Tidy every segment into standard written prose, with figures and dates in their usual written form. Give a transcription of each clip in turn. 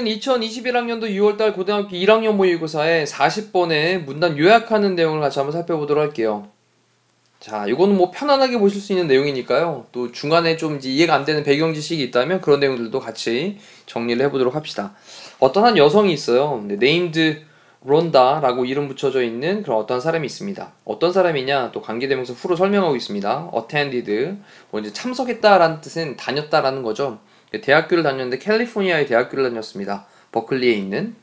오늘은 2021학년도 6월달 고등학교 1학년 모의고사에 40번의 문단 요약하는 내용을 같이 한번 살펴보도록 할게요. 자, 이거는 뭐 편안하게 보실 수 있는 내용이니까요. 또 중간에 좀 이제 이해가 안 되는 배경 지식이 있다면 그런 내용들도 같이 정리를 해보도록 합시다. 어떤 한 여성이 있어요. 네임드 론다라고 이름 붙여져 있는 그런 어떤 사람이 있습니다. 어떤 사람이냐 또 관계대명사 후로 설명하고 있습니다. attended 뭐 이제 참석했다라는 뜻은 다녔다라는 거죠. 대학교를 다녔는데 캘리포니아의 대학교를 다녔습니다. 버클리에 있는.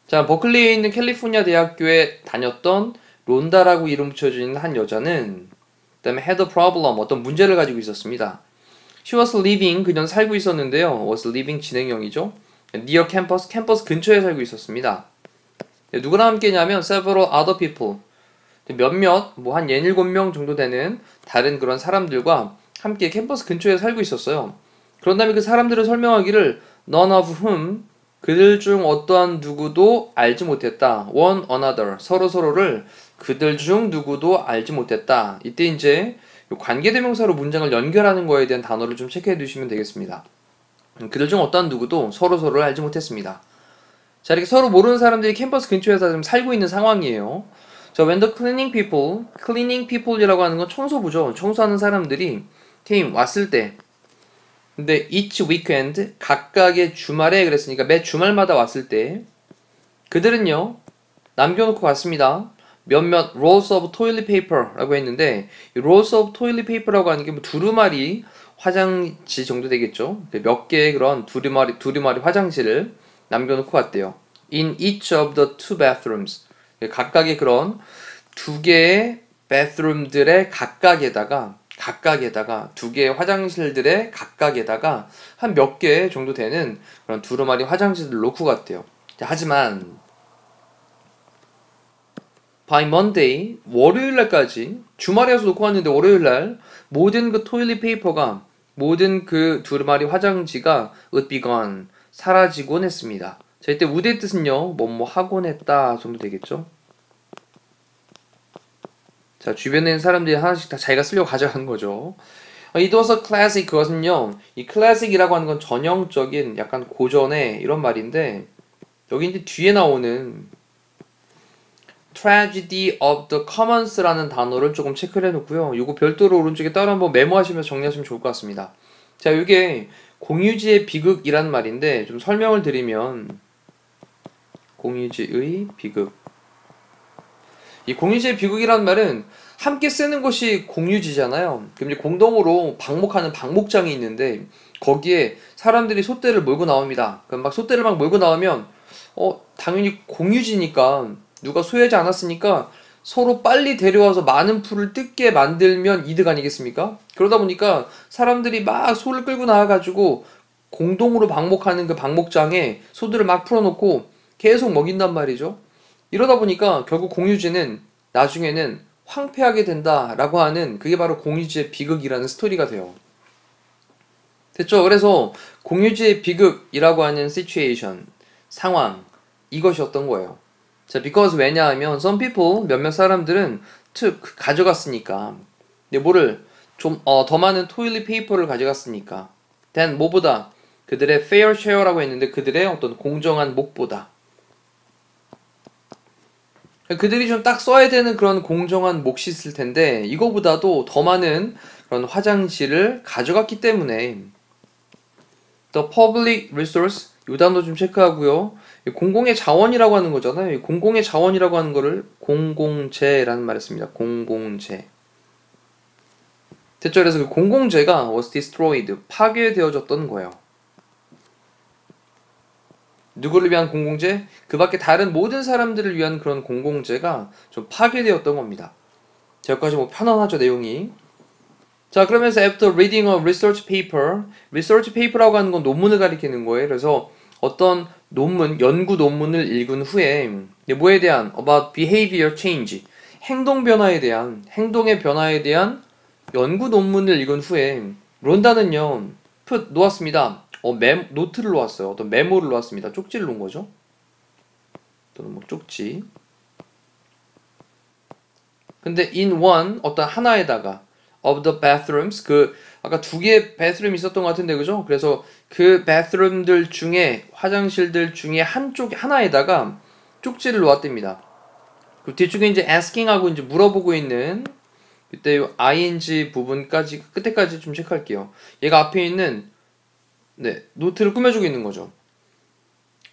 자, 버클리에 있는 캘리포니아 대학교에 다녔던 론다라고 이름 붙여져 있는 한 여자는 그다음에 had a problem 어떤 문제를 가지고 있었습니다. She was living 그녀는 살고 있었는데요. was living 진행형이죠. near campus 캠퍼스 근처에 살고 있었습니다. 누구랑 함께냐면 several other people 몇몇 뭐 한 67명 정도 되는 다른 그런 사람들과 함께 캠퍼스 근처에 살고 있었어요. 그런 다음에 그 사람들을 설명하기를 none of whom 그들 중 어떠한 누구도 알지 못했다. one another 서로서로를 그들 중 누구도 알지 못했다. 이때 이제 관계대명사로 문장을 연결하는 거에 대한 단어를 좀 체크해 두시면 되겠습니다. 그들 중 어떠한 누구도 서로서로를 알지 못했습니다. 자, 이렇게 서로 모르는 사람들이 캠퍼스 근처에서 지금 살고 있는 상황이에요. 자, when the cleaning people이라고 하는 건 청소부죠. 청소하는 사람들이 came 왔을 때 근데 each weekend 각각의 주말에 그랬으니까 매 주말마다 왔을 때 그들은요 남겨놓고 갔습니다. 몇몇 rolls of toilet paper라고 했는데 이 rolls of toilet paper라고 하는 게 뭐 두루마리 화장지 정도 되겠죠. 몇 개의 그런 두루마리 화장지를 남겨놓고 갔대요. In each of the two bathrooms 각각의 그런 두 개의 bathroom들의 각각에다가 두 개의 화장실들의 각각에다가 한 몇 개 정도 되는 그런 두루마리 화장실을 놓고 갔대요. 하지만 by Monday 월요일날까지 주말에 와서 놓고 왔는데 월요일날 모든 그 토일릿 페이퍼가 모든 그 두루마리 화장지가 would be gone 사라지곤 했습니다. 자, 이때 would의 뜻은요 뭐뭐 하곤 했다 정도 되겠죠. 자, 주변에 있는 사람들이 하나씩 다 자기가 쓰려고 가져가는 거죠. It was a classic 그것은요 이 classic이라고 하는 건 전형적인 약간 고전의 이런 말인데 여기 이제 뒤에 나오는 tragedy of the commons라는 단어를 조금 체크를 해놓고요. 이거 별도로 오른쪽에 따로 한번 메모하시면서 정리하시면 좋을 것 같습니다. 자, 이게 공유지의 비극이란 말인데 좀 설명을 드리면 공유지의 비극 이 공유지의 비극이라는 말은 함께 쓰는 것이 공유지잖아요. 그럼 이제 공동으로 방목하는 방목장이 있는데 거기에 사람들이 솥대를 몰고 나옵니다. 그럼 막 솥대를 막 몰고 나오면 당연히 공유지니까 누가 소유하지 않았으니까 서로 빨리 데려와서 많은 풀을 뜯게 만들면 이득 아니겠습니까? 그러다 보니까 사람들이 막 소를 끌고 나와가지고 공동으로 방목하는 그 방목장에 소들을 막 풀어놓고 계속 먹인단 말이죠. 이러다 보니까 결국 공유지는 나중에는 황폐하게 된다라고 하는 그게 바로 공유지의 비극이라는 스토리가 돼요. 됐죠? 그래서 공유지의 비극이라고 하는 situation, 상황, 이것이 어떤 거예요? 자, because 왜냐하면 some people, 몇몇 사람들은 took, 가져갔으니까 근데 뭐를 좀 더 많은 토일릿 페이퍼를 가져갔으니까 then 뭐보다 그들의 fair share라고 했는데 그들의 어떤 공정한 몫보다 그들이 좀 딱 써야 되는 그런 공정한 몫이 있을 텐데 이거보다도 더 많은 그런 화장실을 가져갔기 때문에 the public resource 이 단어 좀 체크하고요. 공공의 자원이라고 하는 거잖아요. 공공의 자원이라고 하는 거를 공공재라는 말을 씁니다. 공공재. 됐죠? 그래서 그 공공재가 was destroyed 파괴되어졌던 거예요. 누구를 위한 공공재? 그 밖에 다른 모든 사람들을 위한 그런 공공재가 좀 파괴되었던 겁니다. 자, 여기까지 뭐 편안하죠, 내용이. 자, 그러면서 after reading a research paper라고 하는 건 논문을 가리키는 거예요. 그래서 어떤 논문, 연구 논문을 읽은 후에 뭐에 대한 about behavior change, 행동의 변화에 대한 연구 논문을 읽은 후에 론다는요, 놓았습니다. 노트를 놓았어요. 어떤 메모를 놓았습니다. 쪽지를 놓은 거죠. 또는 뭐 쪽지. 근데 in one 어떤 하나에다가 of the bathrooms 그 아까 두 개의 bathroom 있었던 것 같은데, 그죠? 그래서 그 bathroom들 중에, 화장실들 중에 하나에다가 쪽지를 놓았답니다. 그 뒤쪽에 이제 asking하고 이제 물어보고 있는, 이때 ing 부분까지, 끝에까지 좀 체크할게요. 얘가 앞에 있는, 네, 노트를 꾸며주고 있는 거죠.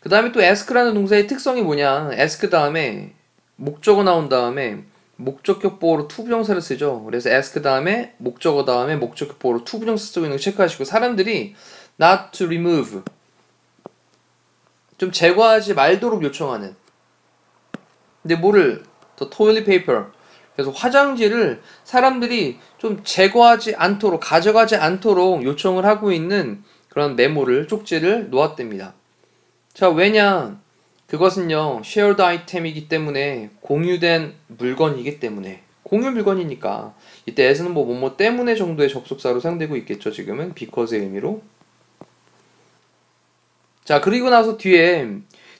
그 다음에 또 ask라는 동사의 특성이 뭐냐. ask 다음에, 목적어 나온 다음에, 목적격 보어로 투부정사를 쓰죠. 그래서 ask 다음에 목적어 다음에 목적격 보어로 투부정사 쓰고 있는 거 체크하시고, 사람들이 not to remove, 좀 제거하지 말도록 요청하는, 근데 뭐를, the toilet paper, 그래서 화장지를 사람들이 좀 제거하지 않도록, 가져가지 않도록 요청을 하고 있는 그런 메모를, 쪽지를 놓았답니다. 자, 왜냐, 그것은요 shared item이기 때문에, 공유된 물건이기 때문에, 공유 물건이니까 이때 as는 뭐뭐 때문에 정도의 접속사로 사용되고 있겠죠. 지금은 because의 의미로. 자, 그리고 나서 뒤에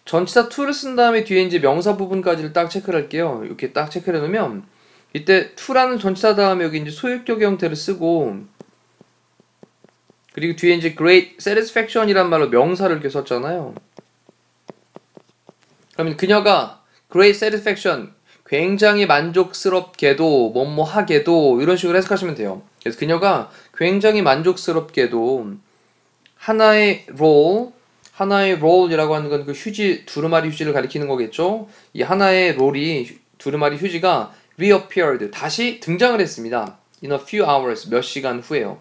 전치사 to를 쓴 다음에 뒤에 이제 명사 부분까지를 딱 체크를 할게요. 이렇게 딱 체크를 해놓으면 이때 to라는 전치사 다음에 여기 이제 소유격 형태를 쓰고, 그리고 뒤에 이제 great satisfaction이란 말로 명사를 이렇게 썼잖아요. 그러면 그녀가 great satisfaction, 굉장히 만족스럽게도, 뭐뭐하게도, 이런 식으로 해석하시면 돼요. 그래서 그녀가 굉장히 만족스럽게도 하나의 롤이라고 하는 건 그 휴지, 두루마리 휴지를 가리키는 거겠죠. 이 하나의 롤이, 두루마리 휴지가 reappeared, 다시 등장을 했습니다. in a few hours, 몇 시간 후에요.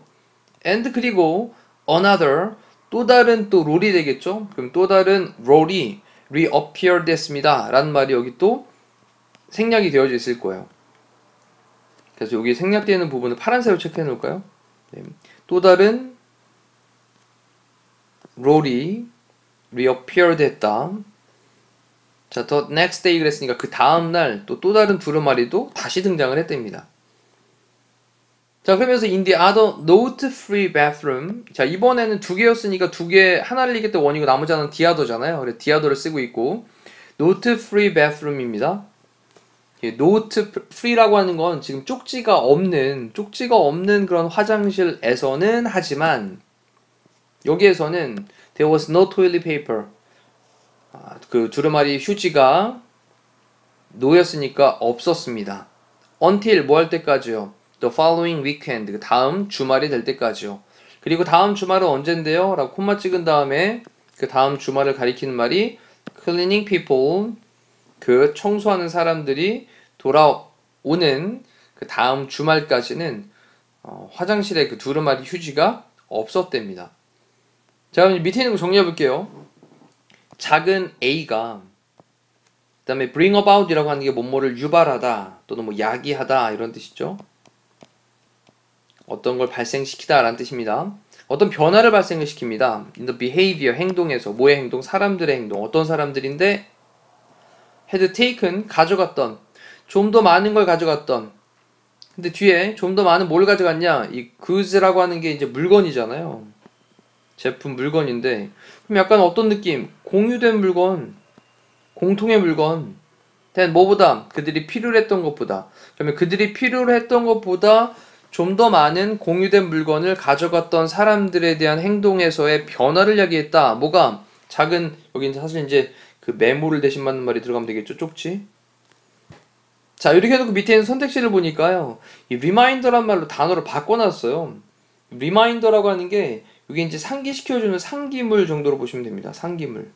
and, 그리고 another, 또 다른 또 롤이 되겠죠. 그럼 또 다른 롤이 reappear 됐습니다 라는 말이 여기 또 생략이 되어져 있을 거예요. 그래서 여기 생략되어 있는 부분을 파란색으로 체크해 놓을까요? 네. 또 다른 롤이 reappear 됐다. 자, the next day 그랬으니까 그 다음날 또 다른 두루마리도 다시 등장을 했답니다. 자, 그러면서 in the other note-free bathroom, 자, 이번에는 두 개였으니까 두 개, 하나를 이길 때 원이고 나머지 하나는 the other잖아요. 그래서 the other를 쓰고 있고, note-free bathroom입니다. note-free라고 하는 건 지금 쪽지가 없는 그런 화장실에서는, 하지만 여기에서는 there was no toilet paper, 그 두루마리 휴지가 놓였으니까 없었습니다. until 뭐 할 때까지요? the following weekend, 그 다음 주말이 될 때까지요. 그리고 다음 주말은 언젠데요? 라고 콤마 찍은 다음에 그 다음 주말을 가리키는 말이 cleaning people, 그 청소하는 사람들이 돌아오는 그 다음 주말까지는 화장실에 그 두루마리 휴지가 없었답니다. 자, 그럼 밑에 있는 거 정리해 볼게요. 작은 A가, 그 다음에 bring about이라고 하는 게 뭐뭐를 유발하다 또는 뭐 야기하다 이런 뜻이죠. 어떤 걸 발생시키다 라는 뜻입니다. 어떤 변화를 발생을 시킵니다. in the behavior, 행동에서. 뭐의 행동? 사람들의 행동. 어떤 사람들인데 had taken, 가져갔던, 좀 더 많은 걸 가져갔던. 근데 뒤에 좀 더 많은 뭘 가져갔냐? 이 goods라고 하는 게 이제 물건이잖아요. 제품, 물건인데 그럼 약간 어떤 느낌? 공유된 물건, 공통의 물건. 된 뭐보다? 그들이 필요로 했던 것보다. 그러면 그들이 필요로 했던 것보다 좀 더 많은 공유된 물건을 가져갔던 사람들에 대한 행동에서의 변화를 이야기했다. 뭐가? 작은, 여기 사실 이제 그 메모를 대신 받는 말이 들어가면 되겠죠. 쪽지. 자, 이렇게 해놓고 밑에 있는 선택지를 보니까요, 이 reminder란 말로 단어를 바꿔놨어요. reminder라고 하는 게 이게 이제 상기시켜주는 상기물 정도로 보시면 됩니다. 상기물.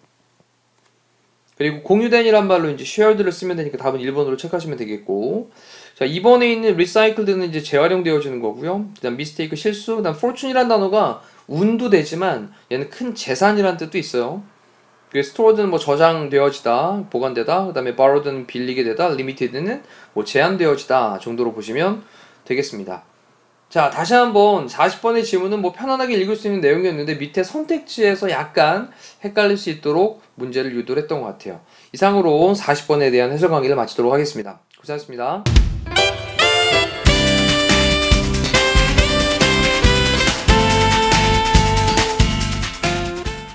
그리고 공유된이란 말로 이제 shared를 쓰면 되니까 답은 1번으로 체크하시면 되겠고, 자, 2번에 있는 recycled는 이제 재활용되어지는 거고요. 그 다음 mistake, 실수. 그 다음 fortune이란 단어가 운도 되지만 얘는 큰 재산이라는 뜻도 있어요. stored는 뭐 저장되어지다, 보관되다. 그 다음에 borrowed는 빌리게 되다. limited는 뭐 제한되어지다 정도로 보시면 되겠습니다. 자, 다시 한번 40번의 지문은 뭐 편안하게 읽을 수 있는 내용이었는데 밑에 선택지에서 약간 헷갈릴 수 있도록 문제를 유도를 했던 것 같아요. 이상으로 40번에 대한 해설 강의를 마치도록 하겠습니다. 고생하셨습니다.